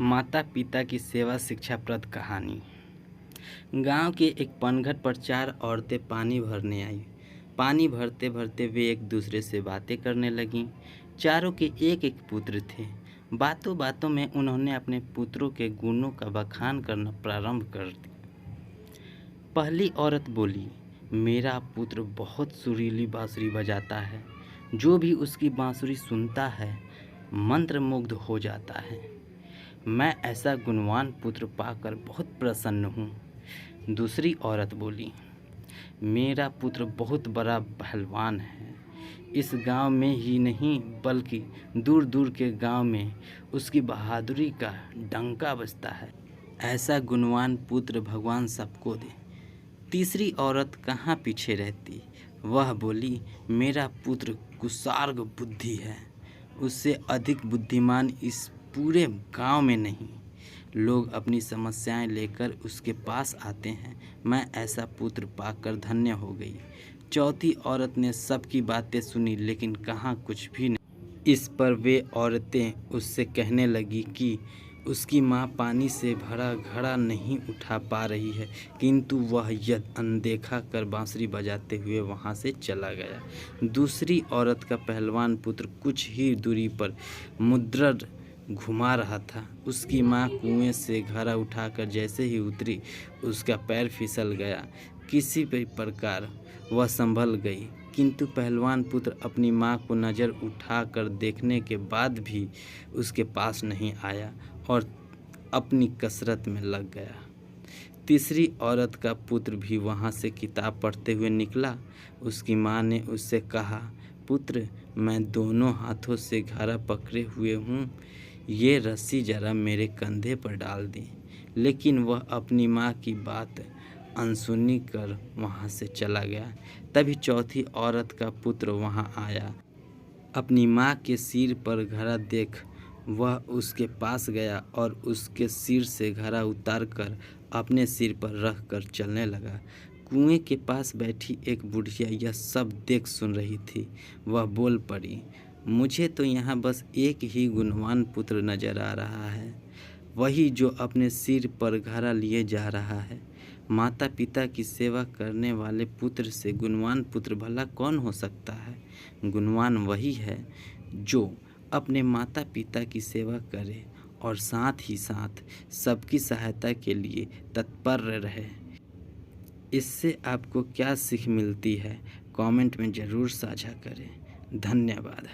माता पिता की सेवा शिक्षाप्रद कहानी। गांव के एक पनघट पर 4 औरतें पानी भरने आईं। पानी भरते भरते वे एक दूसरे से बातें करने लगीं। चारों के एक एक पुत्र थे। बातों बातों में उन्होंने अपने पुत्रों के गुणों का बखान करना प्रारंभ कर दिया। पहली औरत बोली, मेरा पुत्र बहुत सुरीली बांसुरी बजाता है। जो भी उसकी बांसुरी सुनता है मंत्रमुग्ध हो जाता है। मैं ऐसा गुणवान पुत्र पाकर बहुत प्रसन्न हूँ। दूसरी औरत बोली, मेरा पुत्र बहुत बड़ा पहलवान है। इस गांव में ही नहीं बल्कि दूर दूर के गांव में उसकी बहादुरी का डंका बजता है। ऐसा गुणवान पुत्र भगवान सबको दे। तीसरी औरत कहाँ पीछे रहती। वह बोली, मेरा पुत्र कुशार्ग बुद्धि है। उससे अधिक बुद्धिमान इस पूरे गांव में नहीं। लोग अपनी समस्याएं लेकर उसके पास आते हैं। मैं ऐसा पुत्र पाकर धन्य हो गई। चौथी औरत ने सबकी बातें सुनी लेकिन कहा कुछ भी नहीं। इस पर वे औरतें उससे कहने लगी कि उसकी माँ पानी से भरा घड़ा नहीं उठा पा रही है, किंतु वह यह अनदेखा कर बांसुरी बजाते हुए वहाँ से चला गया। दूसरी औरत का पहलवान पुत्र कुछ ही दूरी पर मुद्रर घुमा रहा था। उसकी माँ कुएं से घड़ा उठाकर जैसे ही उतरी, उसका पैर फिसल गया। किसी भी प्रकार वह संभल गई, किंतु पहलवान पुत्र अपनी माँ को नज़र उठाकर देखने के बाद भी उसके पास नहीं आया और अपनी कसरत में लग गया। तीसरी औरत का पुत्र भी वहाँ से किताब पढ़ते हुए निकला। उसकी माँ ने उससे कहा, पुत्र, मैं दोनों हाथों से घड़ा पकड़े हुए हूँ, ये रस्सी जरा मेरे कंधे पर डाल दी। लेकिन वह अपनी माँ की बात अनसुनी कर वहाँ से चला गया। तभी चौथी औरत का पुत्र वहाँ आया। अपनी माँ के सिर पर घड़ा देख वह उसके पास गया और उसके सिर से घड़ा उतार कर अपने सिर पर रख कर चलने लगा। कुएं के पास बैठी एक बुढ़िया यह सब देख सुन रही थी। वह बोल पड़ी, मुझे तो यहाँ बस एक ही गुणवान पुत्र नजर आ रहा है, वही जो अपने सिर पर घड़ा लिए जा रहा है। माता पिता की सेवा करने वाले पुत्र से गुणवान पुत्र भला कौन हो सकता है। गुणवान वही है जो अपने माता पिता की सेवा करे और साथ ही साथ सबकी सहायता के लिए तत्पर रहे। इससे आपको क्या सीख मिलती है, कमेंट में ज़रूर साझा करें। धन्यवाद।